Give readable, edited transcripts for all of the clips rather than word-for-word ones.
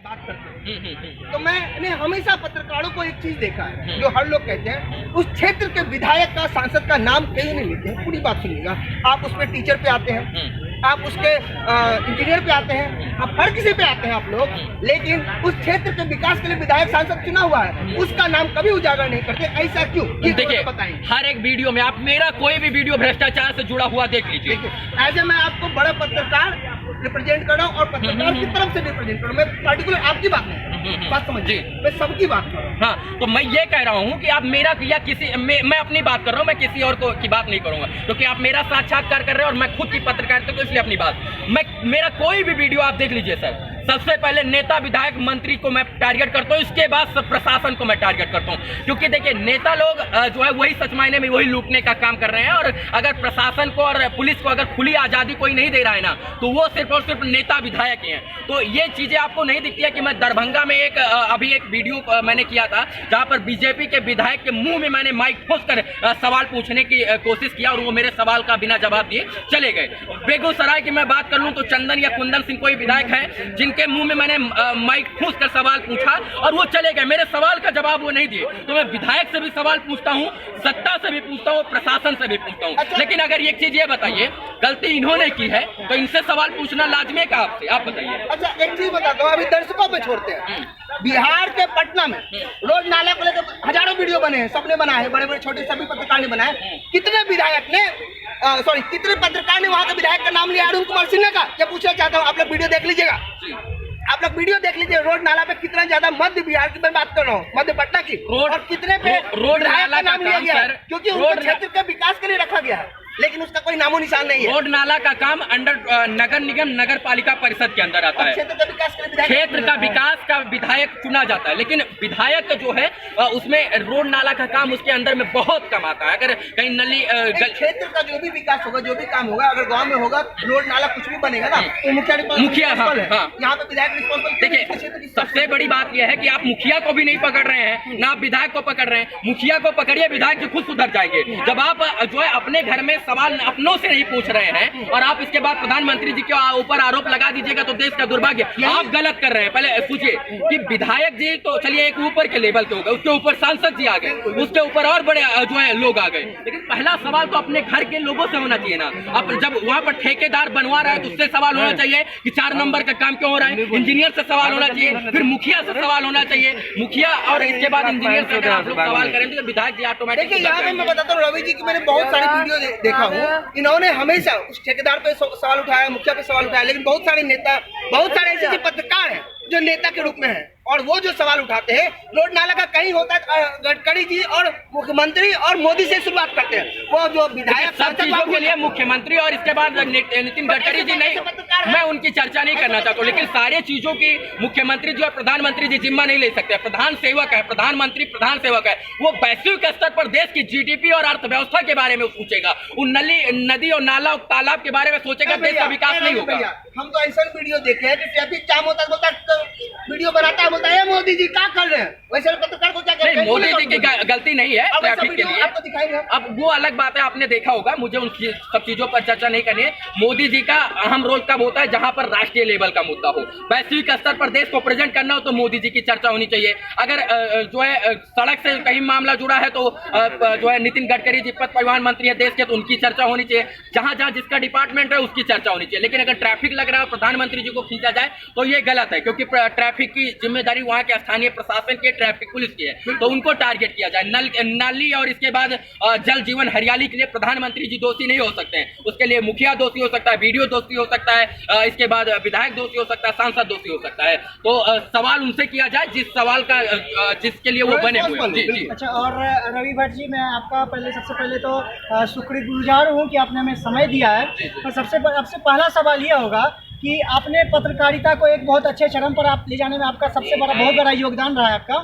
बात करते हैं। तो मैंने हमेशा पत्रकारों को एक चीज देखा है, जो हर लोग कहते हैं, उस क्षेत्र के विधायक का, सांसद का नाम कहीं नहीं लेते हैं। पूरी बात सुनिएगा, आप उस पर टीचर पे आते हैं, आप उसके इंजीनियर पे आते हैं, आप हर किसी पे आते हैं आप लोग, लेकिन उस क्षेत्र के विकास के लिए विधायक सांसद चुना हुआ है, उसका नाम कभी उजागर नहीं करते। ऐसा क्यों? देखिए, हर एक वीडियो में आप मेरा कोई भी वीडियो भ्रष्टाचार से जुड़ा हुआ देख लीजिए। ऐसे मैं आपको बड़ा पत्रकार रिप्रेजेंट कर रहा हूँ और पत्रकार की तरफ से रिप्रेजेंट कर रहा हूँ। मैं पार्टिकुलर आपकी बात नहीं, बात समझिए, मैं सबकी बात कर रहा हूँ। हाँ, तो मैं ये कह रहा हूँ कि आप मेरा या किसी मैं अपनी बात कर रहा हूँ, मैं किसी और को की बात नहीं करूंगा, क्योंकि आप मेरा साक्षात्कार कर रहे हैं और मैं खुद की पत्रकारिता को, इसलिए अपनी बात मेरा कोई भी वीडियो आप देख लीजिए सर, सबसे पहले नेता, विधायक, मंत्री को मैं टारगेट करता हूँ, इसके बाद सब प्रशासन को मैं टारगेट करता हूँ। क्योंकि देखिए, नेता लोग जो है वही सच मायने में वही लूटने का काम कर रहे हैं, और अगर प्रशासन को और पुलिस को अगर खुली आजादी कोई नहीं दे रहा है ना, तो वो सिर्फ और सिर्फ नेता विधायक ही हैं। तो ये चीजें आपको नहीं दिखती है कि मैं दरभंगा में अभी एक वीडियो मैंने किया था, जहाँ पर बीजेपी के विधायक के मुंह में मैंने माइक ठोंसकर सवाल पूछने की कोशिश किया, और वो मेरे सवाल का बिना जवाब दिए चले गए। बेगूसराय की मैं बात कर लूं तो चंदन या कुंदन सिंह कोई विधायक है जिनके मुंह में मैंने माइक ठूंस कर सवाल पूछा और वो चले गए, मेरे सवाल का जवाब वो नहीं दिए। तो मैं विधायक से भी सवाल पूछता हूं, सत्ता से भी पूछता हूं, प्रशासन से भी पूछता हूं। लेकिन अगर एक चीज ये बताइए, गलती इन्होंने की है तो इनसे सवाल पूछना लाजमी है आपसे, आप बताइए। अच्छा, एक चीज बताता हूँ, अभी दर्शकों पे छोड़ते हैं। बिहार के पटना में रोड नाला को लेकर हजारों वीडियो बने हैं, सबने बनाए हैं, बड़े बड़े छोटे सभी पत्रकार ने बनाए। कितने विधायक ने कितने पत्रकार ने वहाँ के विधायक का नाम लिया? अरुण कुमार सिन्हा का। ये पूछना चाहता हूँ, आप लोग वीडियो देख लीजिएगा, आप लोग वीडियो देख लीजिए। रोड नाला पे कितना ज्यादा, मध्य बिहार की मैं बात कर रहा हूँ, मध्य पटना की, और कितने पे रोड नाला का नाम लिया गया है, क्योंकि उस क्षेत्र के विकास के लिए रखा गया है, लेकिन उसका कोई नामो निशान नहीं है। रोड नाला का काम अंडर नगर निगम, नगर पालिका परिषद के अंदर आता है। क्षेत्र का विकास का विधायक चुना जाता है, लेकिन विधायक जो है उसमें रोड नाला का काम उसके अंदर में बहुत कम आता है। अगर कहीं नली क्षेत्र का जो भी विकास होगा, जो भी काम होगा, अगर गांव में होगा, रोड नाला कुछ भी बनेगा ना, तो मुखिया यहाँ पे विधायक रिस्पॉन्सिबल। देखिए, सबसे बड़ी बात यह है कि आप मुखिया को भी नहीं पकड़ रहे हैं, ना आप विधायक को पकड़ रहे हैं। मुखिया को पकड़िए, विधायक जी खुद सुधर जाएंगे। जब आप जो है अपने घर में सवाल अपनों से नहीं पूछ रहे हैं और आप इसके बाद प्रधानमंत्री जी के ऊपर आरोप लगा दीजिएगा, तो देश का दुर्भाग्य। आप गलत कर रहे हैं। पहले सोचिए कि विधायक जी तो चलिए एक ऊपर के लेवल के हो गए, उसके ऊपर सांसद जी आ गए, उसके ऊपर और बड़े जो है लोग आ गए, लेकिन पहला सवाल तो अपने घर के लोगों से होना चाहिए ना। अब जब वहां पर ठेकेदार बनवा रहा है तो उससे सवाल होना चाहिए कि 4 नंबर का काम क्यों हो रहा है। इंजीनियर से सवाल होना चाहिए, फिर मुखिया से सवाल होना चाहिए, मुखिया और इसके बाद इंजीनियर से अगर आप लोग सवाल करेंगे तो विधायक जी ऑटोमेटिक। देखिए, यहाँ पे मैं बताता हूँ, रवि जी की मैंने बहुत सारी वीडियो देखा हूँ, इन्होंने हमेशा उस ठेकेदार पे सवाल उठाया, मुखिया पे सवाल उठाया, लेकिन बहुत सारे नेता, बहुत सारे ऐसे पत्रकार हैं जो नेता के रूप में हैं, और वो जो सवाल उठाते हैं रोड नाला का कहीं होता है, गडकरी जी और मुख्यमंत्री और मोदी से शुरुआत करते हैं। वो जो विधायक सब चीजों के लिए मुख्यमंत्री और इसके बाद नितिन गडकरी जी नहीं, मैं उनकी चर्चा नहीं करना चाहता हूँ, लेकिन सारे चीजों की मुख्यमंत्री जी और प्रधानमंत्री जी जिम्मा नहीं ले सकते। प्रधान सेवक है, प्रधानमंत्री प्रधान सेवक है, वो वैश्विक स्तर पर देश की जीडीपी और अर्थव्यवस्था के बारे में सोचेगा, उन नदी और नाला और तालाब के बारे में सोचेगा, देश का विकास नहीं होगा। हम तो ऐसा वीडियो देखे हैं कि ट्रैफिक जाम होता है, बोलता है वीडियो बनाता है, बोलता है मोदी जी क्या कर रहे हैं, वैसे पत्रकार को क्या कर रहे हैं? मोदी जी की गलती नहीं है ट्रैफिक के लिए, आपको दिखाएंगे। अब वो अलग बात है, आपने देखा होगा, मुझे उन सब चीजों पर चर्चा नहीं करनी है। मोदी जी का अहम रोल कब होता है? जहां पर राष्ट्रीय लेवल का मुद्दा हो, वैश्विक स्तर पर देश को प्रेजेंट करना हो, तो मोदी जी की चर्चा होनी चाहिए। अगर जो है सड़क से कहीं मामला जुड़ा है तो जो है नितिन गडकरी जी पथ परिवहन मंत्री है देश के, तो उनकी चर्चा होनी चाहिए। जहां जहां जिसका डिपार्टमेंट है उसकी चर्चा होनी चाहिए। लेकिन अगर ट्रैफिक लग रहा है प्रधानमंत्री जी को खींचा जाए तो ये गलत है, क्योंकि ट्रैफिक की जिम्मेदारी वहां के स्थानीय प्रशासन की, ट्रैफिक पुलिस की है, तो उनको टारगेट किया जाए। नाली और इसके बाद जल जीवन हरियाली के लिए प्रधानमंत्री जी दोषी नहीं हो सकते हैं, उसके लिए मुखिया दोषी हो सकता है, वीडियो दोषी हो सकता है, इसके बाद विधायक दोषी हो सकता है, सांसद दोषी हो सकता है। तो सवाल उनसे किया जाए जिस सवाल का जिसके लिए वो बने हुए हैं। जी। अच्छा, और रवि भट्ट जी, मैं आपका सबसे पहले तो शुक्रगुजार हूँ कि आपने हमें समय दिया है। और सबसे पहला सवाल ये होगा कि आपने पत्रकारिता को एक बहुत अच्छे चरम पर आप ले जाने में आपका सबसे बड़ा बहुत बड़ा योगदान रहा है आपका,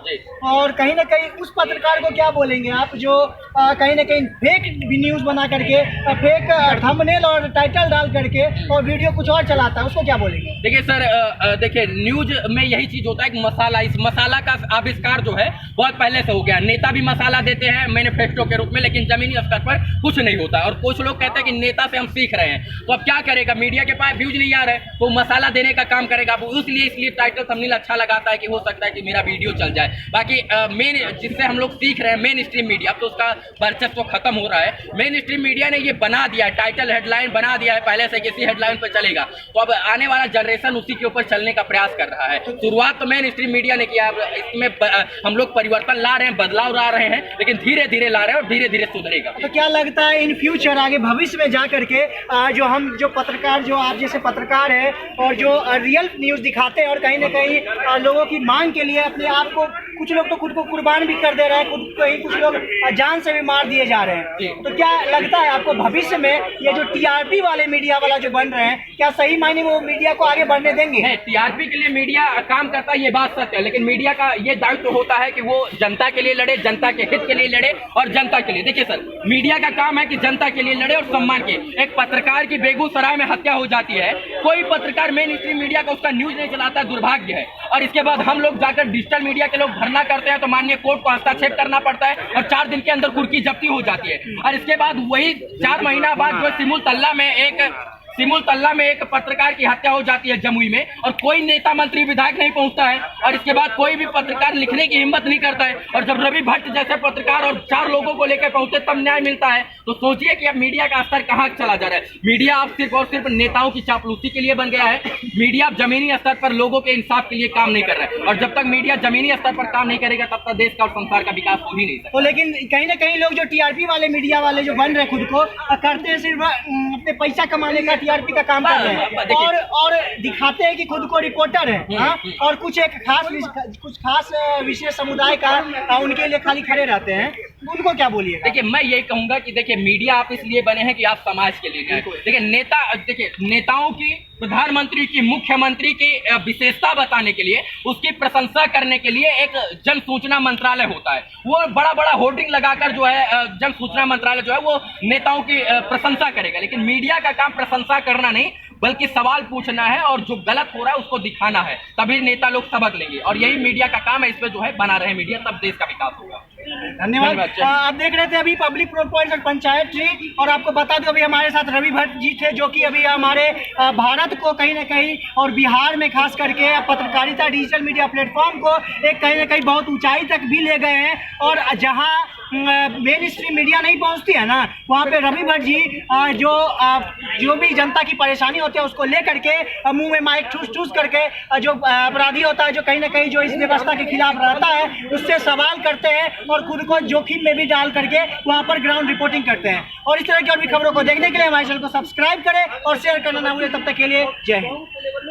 और कहीं ना कहीं उस पत्रकार को क्या बोलेंगे आप जो कहीं ना कहीं फेक न्यूज़ बना करके, फेक थंबनेल और टाइटल डाल करके और वीडियो कुछ और चलाता है, उसको क्या बोलेंगे? देखिए सर, देखिए न्यूज में यही चीज होता है कि मसाला, इस मसाला का आविष्कार जो है बहुत पहले से हो गया। नेता भी मसाला देते हैं मैनिफेस्टो के रूप में, लेकिन जमीनी स्तर पर कुछ नहीं होता। और कुछ लोग कहते हैं कि नेता से हम सीख रहे हैं, तो अब क्या करेगा, मीडिया के पास व्यूज नहीं आ रहे, वो मसाला देने का काम करेगा। वो इसलिए टाइटल थंबनेल अच्छा लगाता है कि हो सकता है कि मेरा वीडियो चल जाए। बाकी मेन जिससे हम लोग सीख रहे हैं मेन स्ट्रीम मीडिया, अब तो उसका वर्चस्व खत्म हो रहा है। मेन स्ट्रीम मीडिया ने ये बना दिया है, टाइटल हेडलाइन बना दिया है पहले से, किसी हेडलाइन पर चलेगा तो अब आने वाला जनरेशन उसी के ऊपर चलने का प्रयास कर रहा है। शुरुआत तो मेन स्ट्रीम मीडिया ने किया, इसमें हम लोग परिवर्तन ला रहे हैं, बदलाव ला रहे हैं, लेकिन धीरे धीरे ला रहे हैं और धीरे धीरे सुधरेगा। तो क्या लगता है इन फ्यूचर आगे भविष्य में जा करके जो पत्रकार, जो आप जैसे पत्रकार है और जो रियल न्यूज दिखाते हैं और कहीं ना कहीं लोगों की मांग के लिए अपने आप को, कुछ लोग तो खुद को कुर्बान भी कर दे रहे हैं, कुछ लोग जान से भी मार दिए जा रहे हैं, तो क्या लगता है आपको भविष्य में ये जो टीआरपी वाले मीडिया वाला जो बन रहे हैं, क्या सही मायने में वो मीडिया को आगे बढ़ने देंगे? टीआरपी के लिए मीडिया काम करता है, ये बात सत्य है, लेकिन मीडिया का ये दायित्व होता है कि वो जनता के लिए लड़े, जनता के हित के लिए लड़े और जनता के लिए। देखिए सर, मीडिया का काम है कि जनता के लिए लड़े और सम्मान के। एक पत्रकार की बेगूसराय में हत्या हो जाती है, कोई पत्रकार मेन स्ट्रीम मीडिया का उसका न्यूज नहीं चलाता, दुर्भाग्य है। और इसके बाद हम लोग जाकर डिजिटल मीडिया के लोग धरना करते हैं तो माननीय कोर्ट को हस्तक्षेप करना पड़ता है और 4 दिन के अंदर कुर्की जब्ती हो जाती है। और इसके बाद वही 4 महीना बाद जो सिमुल तल्ला में एक पत्रकार की हत्या हो जाती है जमुई में, और कोई नेता मंत्री विधायक नहीं पहुंचता है, और इसके बाद कोई भी पत्रकार लिखने की हिम्मत नहीं करता है। और जब रवि भट्ट जैसे पत्रकार और 4 लोगों को लेकर पहुंचे तब न्याय मिलता है। तो सोचिए कि अब मीडिया का स्तर कहां चला जा रहा है। मीडिया अब सिर्फ और सिर्फ नेताओं की चापलूसी के लिए बन गया है। मीडिया अब जमीनी स्तर पर लोगों के इंसाफ के लिए काम नहीं कर रहा है, और जब तक मीडिया जमीनी स्तर पर काम नहीं करेगा तब तक देश का और संसार का विकास हो ही नहीं सकता। तो लेकिन कहीं ना कहीं लोग जो टीआरपी वाले मीडिया वाले जो बन रहे खुद को करते हैं सिर्फ अपने पैसा कमाने का, टीआरपी का काम कर रहे हैं और दिखाते हैं कि खुद को रिपोर्टर है, और कुछ खास विशेष समुदाय का उनके लिए खाली खड़े रहते हैं, उनको क्या बोलिए? देखिए, मैं यही कहूंगा कि देखिए मीडिया आप इसलिए बने हैं कि आप समाज के लिए हैं। देखिए नेताओं की, प्रधानमंत्री की, मुख्यमंत्री की विशेषता बताने के लिए, उसकी प्रशंसा करने के लिए एक जन सूचना मंत्रालय होता है। वो बड़ा बड़ा होर्डिंग लगाकर जो है जन सूचना मंत्रालय जो है वो नेताओं की प्रशंसा करेगा, लेकिन मीडिया का काम प्रशंसा करना नहीं बल्कि सवाल पूछना है और जो गलत हो रहा है उसको दिखाना है, तभी नेता लोग सबक लेंगे। और यही मीडिया का काम है, इस पे जो है बना रहे मीडिया, तब देश का विकास होगा। धन्यवाद। आप देख रहे थे अभी पब्लिक प्रोटोकॉल पंचायत ट्री, और आपको बता दो अभी हमारे साथ रवि भट्ट जी थे, जो कि अभी हमारे भारत को कहीं ना कहीं और बिहार में खास करके पत्रकारिता डिजिटल मीडिया प्लेटफॉर्म को एक कहीं ना कहीं बहुत ऊंचाई तक भी ले गए हैं। और जहां मेन स्ट्रीम मीडिया नहीं पहुंचती है ना, वहाँ पे रवि भट्ट जी जो भी जनता की परेशानी होती है उसको ले करके मुंह में माइक ठूस करके जो अपराधी होता है, जो कहीं ना कहीं जो इस व्यवस्था के खिलाफ रहता है, उससे सवाल करते हैं और खुद को जोखिम में भी डाल करके वहाँ पर ग्राउंड रिपोर्टिंग करते हैं। और इस तरह की और भी खबरों को देखने के लिए हमारे चैनल को सब्सक्राइब करें और शेयर करना ना भूलें। तब तक के लिए जय हिंद।